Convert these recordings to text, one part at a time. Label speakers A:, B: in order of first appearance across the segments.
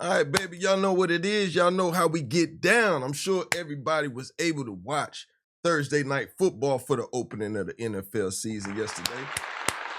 A: All right, baby, y'all know what it is. Y'all know how we get down. I'm sure everybody was able to watch Thursday night football for the opening of the NFL season yesterday.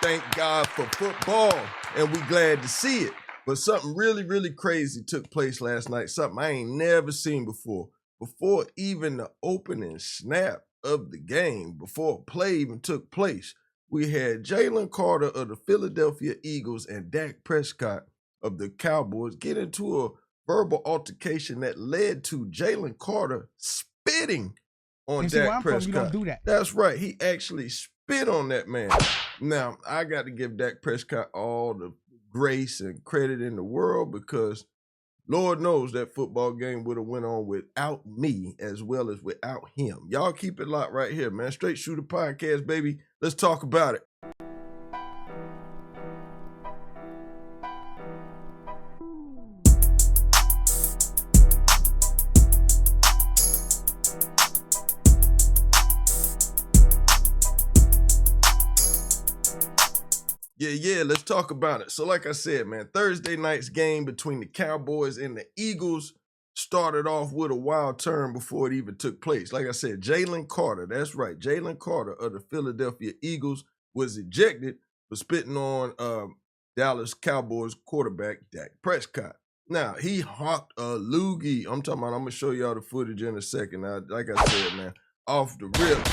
A: Thank God for football, and we glad to see it. But something really, really crazy took place last night, something I ain't never seen before. Before even the opening snap of the game, before a play even took place, we had Jalen Carter of the Philadelphia Eagles and Dak Prescott of the Cowboys get into a verbal altercation that led to Jalen Carter spitting on Dak Prescott.
B: You don't do that.
A: That's right. He actually spit on that man. Now, I got to give Dak Prescott all the grace and credit in the world because Lord knows that football game would have went on without me as well as without him. Y'all keep it locked right here, man. Straight Shooter Podcast, baby. Let's talk about it. Yeah, let's talk about it. So like I said, man, Thursday night's game between the Cowboys and the Eagles started off with a wild turn before it even took place. Like I said, Jalen Carter, that's right, Jalen Carter of the Philadelphia Eagles was ejected for spitting on Dallas Cowboys quarterback Dak Prescott. Now, he hawked a loogie. I'm going to show y'all the footage in a second. Now, like I said, man, off the rip,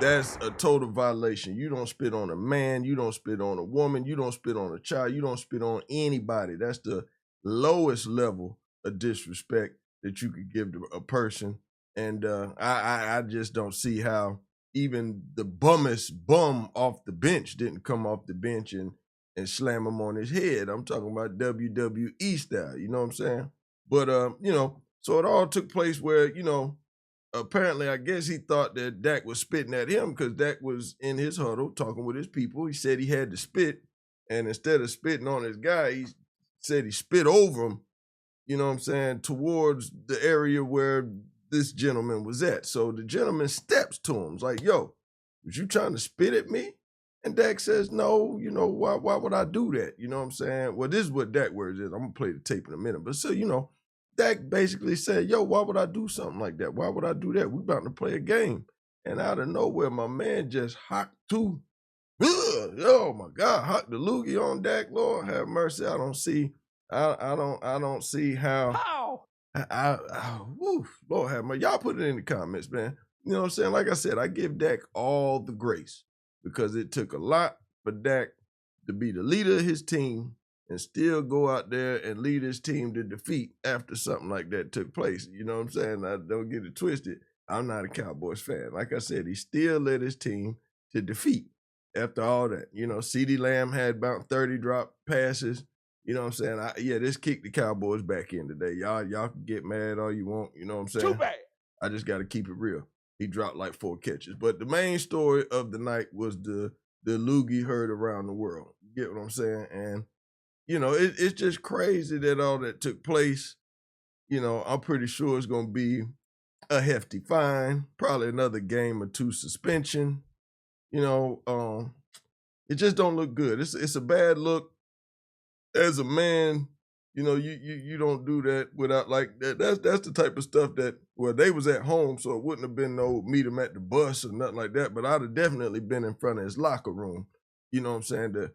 A: that's a total violation. You don't spit on a man. You don't spit on a woman. You don't spit on a child. You don't spit on anybody. That's the lowest level of disrespect that you could give to a person. And I just don't see how even the bummest bum off the bench didn't come off the bench and slam him on his head. I'm talking about WWE style. You know what I'm saying? But, so it all took place where, apparently, I guess he thought that Dak was spitting at him because Dak was in his huddle talking with his people. He said he had to spit, and instead of spitting on his guy, he said he spit over him, you know what I'm saying, towards the area where this gentleman was at. So the gentleman steps to him. He's like, yo, was you trying to spit at me? And Dak says, no, why would I do that? You know what I'm saying? Well, this is what Dak words is. I'm going to play the tape in a minute. But so, Dak basically said, yo, why would I do something like that? Why would I do that? We about to play a game. And out of nowhere, my man just hocked to, oh my God, hocked the loogie on Dak. Lord have mercy. I don't see how. Lord have mercy. Y'all put it in the comments, man. You know what I'm saying? Like I said, I give Dak all the grace because it took a lot for Dak to be the leader of his team and still go out there and lead his team to defeat after something like that took place. You know what I'm saying? I don't get it twisted. I'm not a Cowboys fan. Like I said, he still led his team to defeat after all that. CeeDee Lamb had about 30 drop passes. You know what I'm saying? This kicked the Cowboys back in today. Y'all can get mad all you want. You know what I'm saying?
B: Too bad. I
A: just got to keep it real. He dropped like 4 catches. But the main story of the night was the loogie heard around the world. You get what I'm saying? And it's just crazy that all that took place. I'm pretty sure it's going to be a hefty fine, probably another game or 2 suspension. It just don't look good. It's a bad look as a man. You don't do that without like that. That's the type of stuff that, well, they was at home, so it wouldn't have been no meet him at the bus or nothing like that. But I'd have definitely been in front of his locker room. You know what I'm saying? To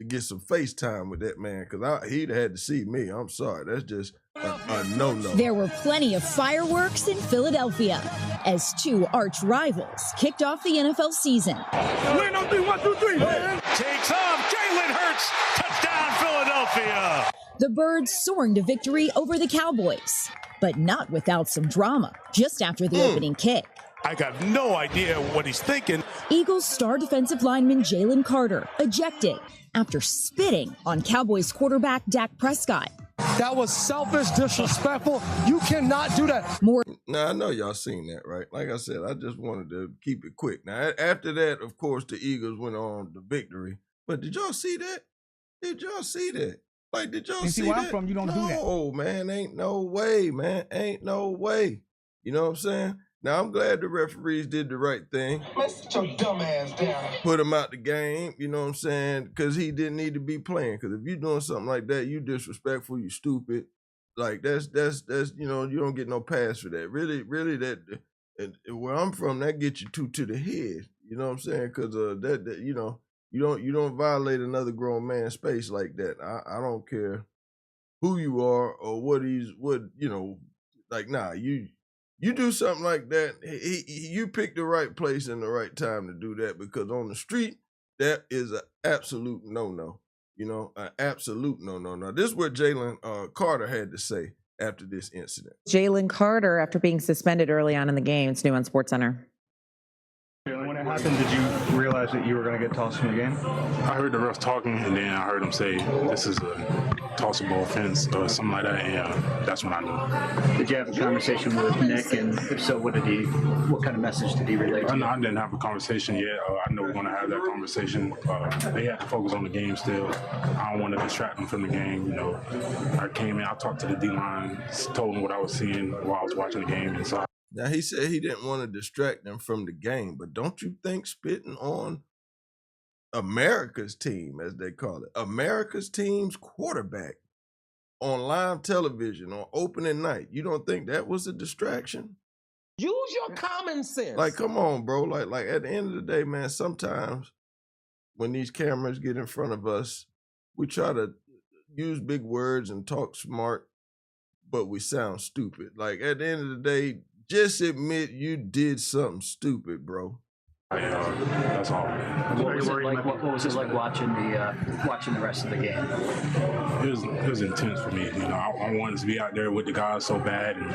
A: get some FaceTime with that man, because he'd had to see me. I'm sorry. That's just a no-no.
C: There were plenty of fireworks in Philadelphia as 2 arch rivals kicked off the NFL season.
B: Win on 3, 1, 2, 3.
D: Takes off. Jalen Hurts. Touchdown, Philadelphia.
C: The Birds soaring to victory over the Cowboys, but not without some drama just after the opening kick.
D: I got no idea what he's thinking.
C: Eagles star defensive lineman Jalen Carter ejected after spitting on Cowboys quarterback Dak Prescott.
E: That was selfish, disrespectful. You cannot do that.
A: Now, I know y'all seen that, right? Like I said, I just wanted to keep it quick. Now, after that, of course, the Eagles went on to victory. But did y'all see that? Did y'all see that? Like, did y'all see
B: where
A: that?
B: I'm from, you don't do that.
A: No, man, ain't no way, man. Ain't no way. You know what I'm saying? Now, I'm glad the referees did the right thing.
B: Man, sit your dumb ass down.
A: Put him out the game, you know what I'm saying? Because he didn't need to be playing. Because if you're doing something like that, you disrespectful, you stupid. Like, that's you know, you don't get no pass for that. Really, that, and where I'm from, that gets you two to the head. You know what I'm saying? Because that, you know, you don't violate another grown man's space like that. I don't care who you are or what you know, like, nah, you do something like that, you pick the right place and the right time to do that, because on the street, that is an absolute no-no. You know, an absolute no-no. Now, this is what Jalen Carter had to say after this incident.
F: Jalen Carter, after being suspended early on in the game, it's new on SportsCenter.
G: When it happened, did you realize that you were going to get tossed from the game?
H: I heard the refs talking, and then I heard him say, this is a tossable offense or something like that, and that's when I knew.
I: Did you have a conversation with Nick, and if so, what kind of message did he relay to you?
H: I didn't have a conversation yet. I know we're going to have that conversation. They have to focus on the game still. I don't want to distract them from the game. You know, I came in, I talked to the D-line, told them what I was seeing while I was watching the game, and so
A: Now, he said he didn't want to distract them from the game, but don't you think spitting on America's team, as they call it, America's team's quarterback on live television on opening night, you don't think that was a distraction?
B: Use your common sense.
A: Like, come on, bro. Like at the end of the day, man, sometimes when these cameras get in front of us, we try to use big words and talk smart, but we sound stupid. Like, at the end of the day, just admit you did something stupid, bro.
H: That's all.
I: What was it like watching the rest of the game?
H: It was intense for me. You know, I wanted to be out there with the guys so bad, and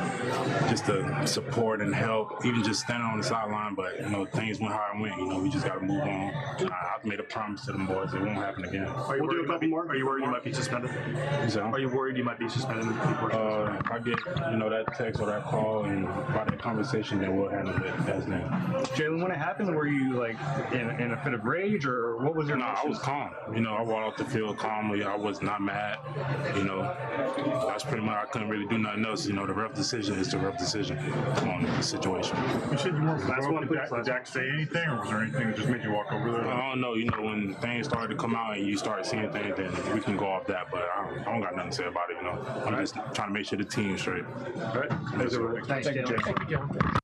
H: just to support and help, even just standing on the sideline. But you know, things went how it went. You know, we just got to move on. I've made a promise to them boys; it won't happen again.
G: Are you worried you might be suspended? Are you worried you might be suspended?
H: If I get that text or that call and by that conversation, then we'll handle it as then.
G: Jalen, when it happened, were you like in a fit of rage, or what was your?
H: No, I was calm. You know, I walked off the field calmly. I was not mad. You know, that's pretty much, I couldn't really do nothing else. You know, the ref decision is the ref decision on the situation.
G: You said you weren't last one. Did Dak say anything, or was there anything that just made you walk over there?
H: I don't know. You know, when things started to come out and you start seeing things, then we can go off that. But I don't got nothing to say about it. You know, I'm just trying to make sure the team's straight.
G: All right.
I: Thanks, Jalen.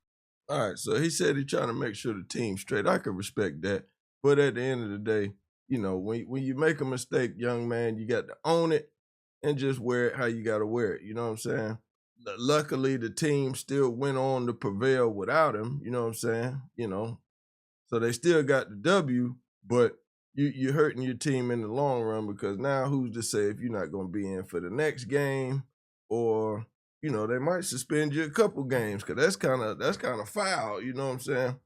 A: All right, so he said he's trying to make sure the team's straight. I can respect that. But at the end of the day, you know, when you make a mistake, young man, you got to own it and just wear it how you got to wear it. You know what I'm saying? Luckily, the team still went on to prevail without him. You know what I'm saying? You know, so they still got the W, but you're hurting your team in the long run, because now who's to say if you're not going to be in for the next game, or you know, they might suspend you a couple games, because that's kind of foul. You know what I'm saying?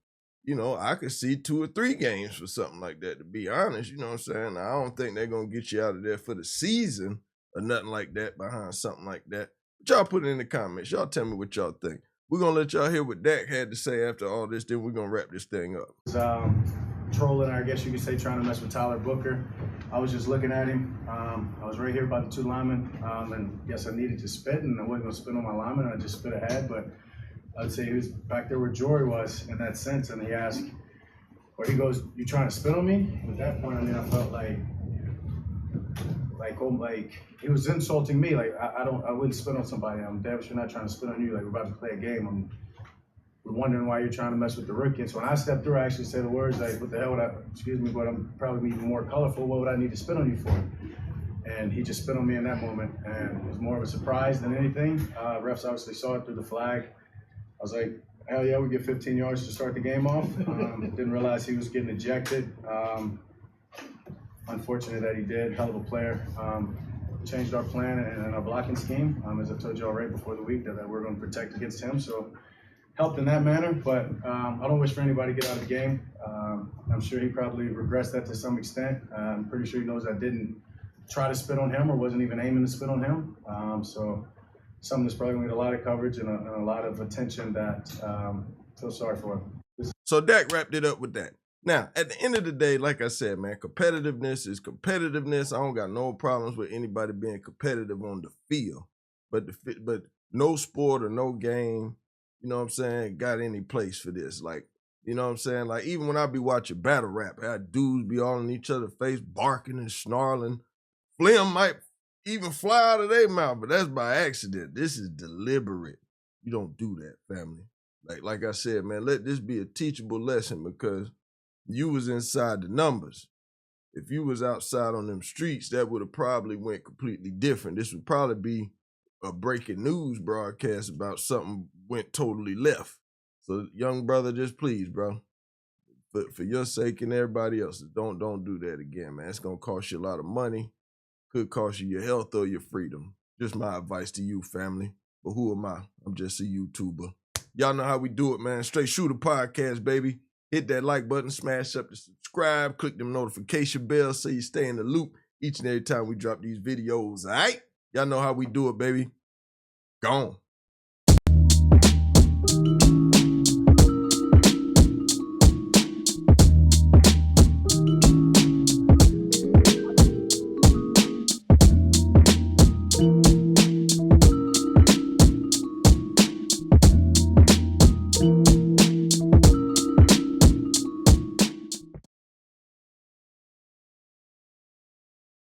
A: You know, I could see 2 or 3 games for something like that, to be honest. You know what I'm saying? I don't think they're going to get you out of there for the season or nothing like that behind something like that. But y'all put it in the comments. Y'all tell me what y'all think. We're going to let y'all hear what Dak had to say after all this, then we're going to wrap this thing up.
J: Trolling, I guess you could say, trying to mess with Tyler Booker. I was just looking at him. I was right here by the 2 linemen, and yes, I needed to spit, and I wasn't going to spit on my lineman. I just spit ahead, but I'd say he was back there where Jory was in that sense, and he asked, or he goes, "You trying to spit on me?" At that point, I mean, I felt like he was insulting me. Like I wouldn't spit on somebody. I'm damn sure not trying to spit on you. Like, we're about to play a game. I'm wondering why you're trying to mess with the rookie. And so when I stepped through, I actually said the words like, "What the hell would I? Excuse me, but I'm probably even more colorful. What would I need to spit on you for?" And he just spit on me in that moment, and it was more of a surprise than anything. Refs obviously saw it through the flag. I was like, hell yeah, we get 15 yards to start the game off. Didn't realize he was getting ejected. Unfortunate that he did. Hell of a player. Changed our plan and our blocking scheme. As I told you all right before the week, that we're going to protect against him. So helped in that manner, but I don't wish for anybody to get out of the game. I'm sure he probably regrets that to some extent. I'm pretty sure he knows I didn't try to spit on him or wasn't even aiming to spit on him. So something that's probably going to get a lot of coverage and a lot of attention that I feel sorry for him.
A: So Dak wrapped it up with that. Now, at the end of the day, like I said, man, competitiveness is competitiveness. I don't got no problems with anybody being competitive on the field, but no sport or no game, you know what I'm saying, got any place for this. Like, you know what I'm saying? Like, even when I be watching battle rap, how dudes be all in each other's face, barking and snarling. Phlegm might even fly out of their mouth, but that's by accident. This is deliberate. You don't do that, family. Like I said, man, let this be a teachable lesson because you was inside the numbers. If you was outside on them streets, that would have probably went completely different. This would probably be a breaking news broadcast about something went totally left. So, young brother, just please, bro, but for your sake and everybody else's, don't do that again, man. It's gonna cost you a lot of money. Could cost you your health or your freedom. Just my advice to you, family. But who am I? I'm just a YouTuber. Y'all know how we do it, man. Straight Shoota podcast, baby. Hit that like button, smash up the subscribe, click them notification bells so you stay in the loop each and every time we drop these videos, all right? Y'all know how we do it, baby. Gone.